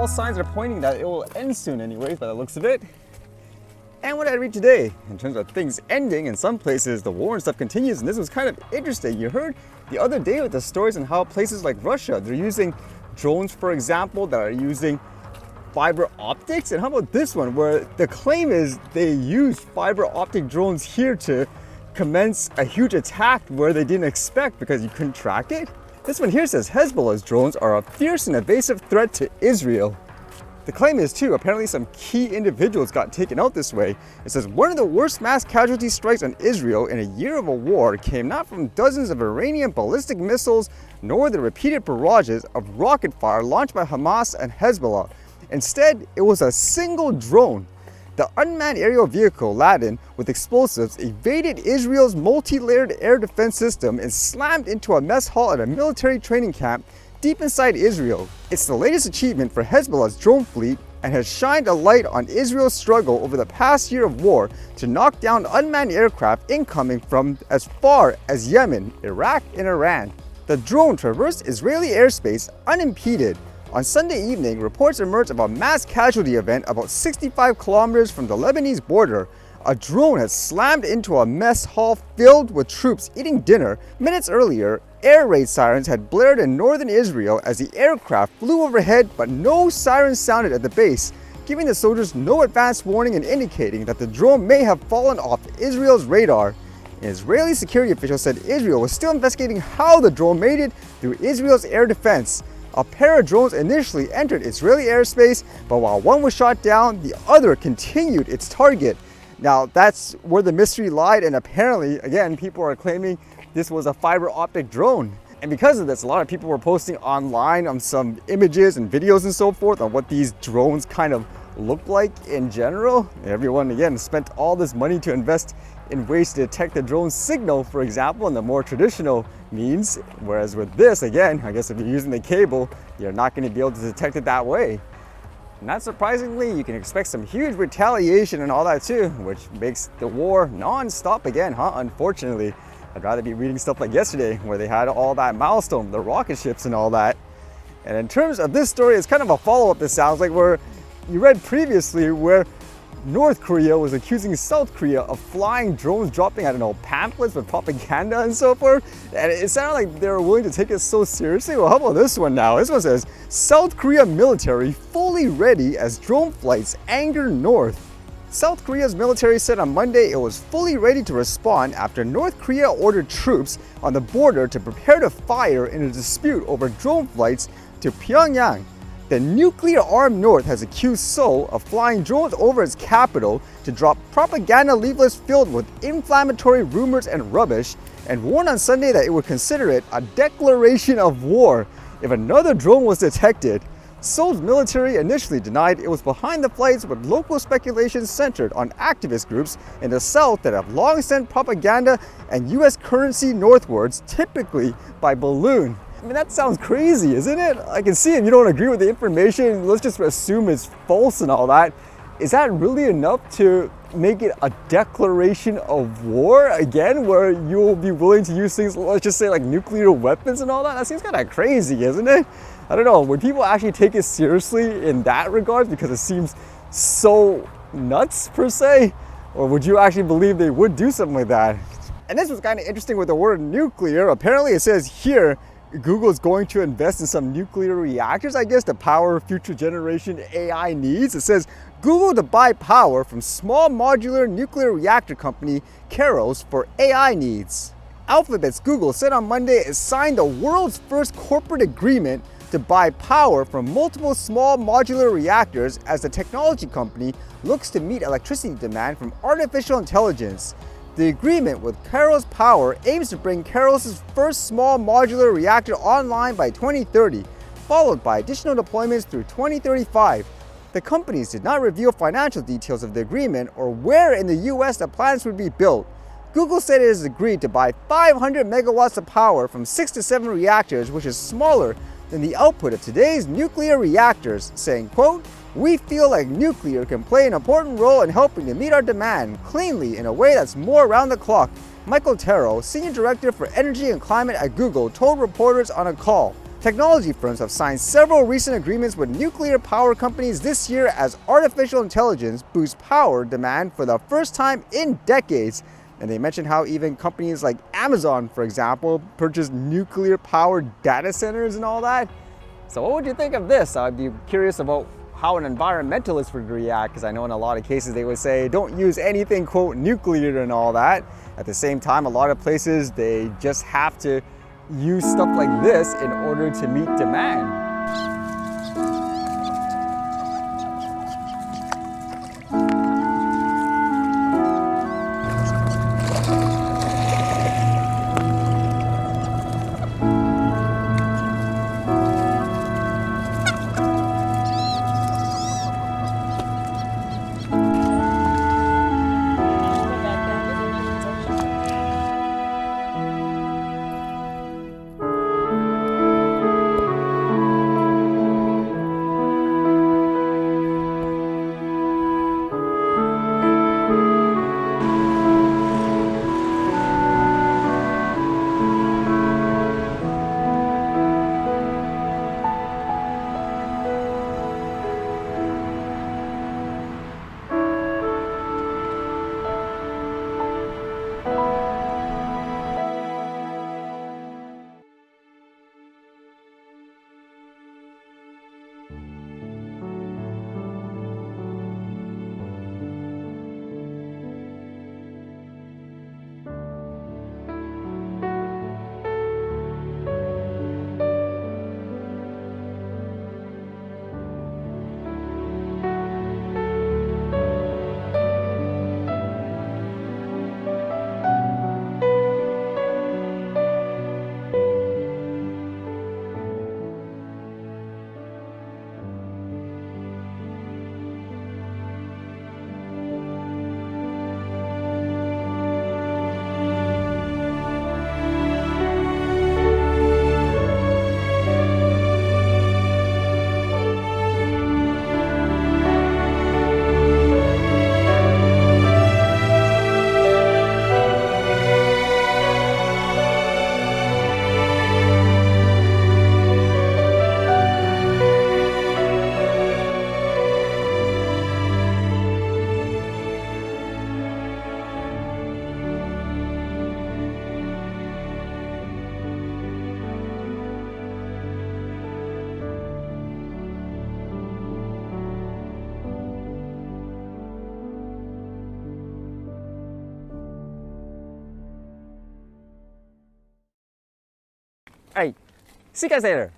signs are pointing that it will end soon anyways, by the looks of it. And what did I read today? In terms of things ending, in some places the war and stuff continues, and this was kind of interesting. You heard the other day with the stories on how places like Russia, they're using drones, for example, that are using fiber optics. And how about this one, where the claim is they used fiber optic drones here to commence a huge attack where they didn't expect because you couldn't track it? This one here says Hezbollah's drones are a fierce and evasive threat to Israel. The claim is too, apparently some key individuals got taken out this way. It says one of the worst mass casualty strikes on Israel in a year of a war came not from dozens of Iranian ballistic missiles, nor the repeated barrages of rocket fire launched by Hamas and Hezbollah. Instead, it was a single drone. The unmanned aerial vehicle, laden with explosives, evaded Israel's multi-layered air defense system and slammed into a mess hall at a military training camp deep inside Israel. It's the latest achievement for Hezbollah's drone fleet and has shined a light on Israel's struggle over the past year of war to knock down unmanned aircraft incoming from as far as Yemen, Iraq, and Iran. The drone traversed Israeli airspace unimpeded. On Sunday evening, reports emerged of a mass casualty event about 65 kilometers from the Lebanese border. A drone had slammed into a mess hall filled with troops eating dinner. Minutes earlier, air raid sirens had blared in northern Israel as the aircraft flew overhead, but no sirens sounded at the base, giving the soldiers no advance warning and indicating that the drone may have fallen off Israel's radar. An Israeli security official said Israel was still investigating how the drone made it through Israel's air defense. A pair of drones initially entered Israeli airspace, but while one was shot down, the other continued its target. Now, that's where the mystery lied, and apparently, again, people are claiming this was a fiber optic drone. And because of this, a lot of people were posting online on some images and videos and so forth on what these drones kind of look like in general. Everyone, again, spent all this money to invest in ways to detect the drone signal, for example, in the more traditional means. Whereas with this, again, I guess if you're using the cable, you're not going to be able to detect it that way. Not surprisingly, you can expect some huge retaliation and all that too, which makes the war non-stop again, unfortunately. I'd rather be reading stuff like yesterday, where they had all that milestone, the rocket ships and all that. And in terms of this story, it's kind of a follow-up, it sounds like, where you read previously where North Korea was accusing South Korea of flying drones, dropping, I don't know, pamphlets with propaganda and so forth. And it sounded like they were willing to take it so seriously. Well, how about this one now? This one says, South Korea military fully ready as drone flights anger North. South Korea's military said on Monday it was fully ready to respond after North Korea ordered troops on the border to prepare to fire in a dispute over drone flights to Pyongyang. The nuclear-armed North has accused Seoul of flying drones over its capital to drop propaganda leaflets filled with inflammatory rumors and rubbish, and warned on Sunday that it would consider it a declaration of war if another drone was detected. Seoul's military initially denied it was behind the flights, with local speculation centered on activist groups in the south that have long sent propaganda and US currency northwards, typically by balloon. I mean, that sounds crazy, isn't it? I can see if you don't agree with the information, let's just assume it's false and all that. Is that really enough to make it a declaration of war again, where you'll be willing to use things, let's just say like nuclear weapons and all that? That seems kind of crazy, isn't it? I don't know, would people actually take it seriously in that regard because it seems so nuts per se? Or would you actually believe they would do something like that? And this was kind of interesting with the word nuclear. Apparently it says here, Google is going to invest in some nuclear reactors, I guess, to power future generation AI needs. It says Google to buy power from small modular nuclear reactor company Squirrels for AI needs. Alphabet's Google said on Monday it signed the world's first corporate agreement to buy power from multiple small modular reactors as the technology company looks to meet electricity demand from artificial intelligence. The agreement with Squirrels Power aims to bring Squirrels' first small modular reactor online by 2030, followed by additional deployments through 2035. The companies did not reveal financial details of the agreement or where in the US the plants would be built. Google said it has agreed to buy 500 megawatts of power from 6 to 7 reactors, which is smaller than the output of today's nuclear reactors, saying, quote, "We feel like nuclear can play an important role in helping to meet our demand cleanly in a way that's more around the clock," Michael Terrell, Senior Director for Energy and Climate at Google, told reporters on a call. Technology firms have signed several recent agreements with nuclear power companies this year as artificial intelligence boosts power demand for the first time in decades. And they mentioned how even companies like Amazon, for example, purchased nuclear powered data centers and all that. So what would you think of this? I'd be curious about how an environmentalist would react, because I know in a lot of cases they would say don't use anything quote nuclear and all that. At the same time, a lot of places they just have to use stuff like this in order to meet demand. All right, see you guys later.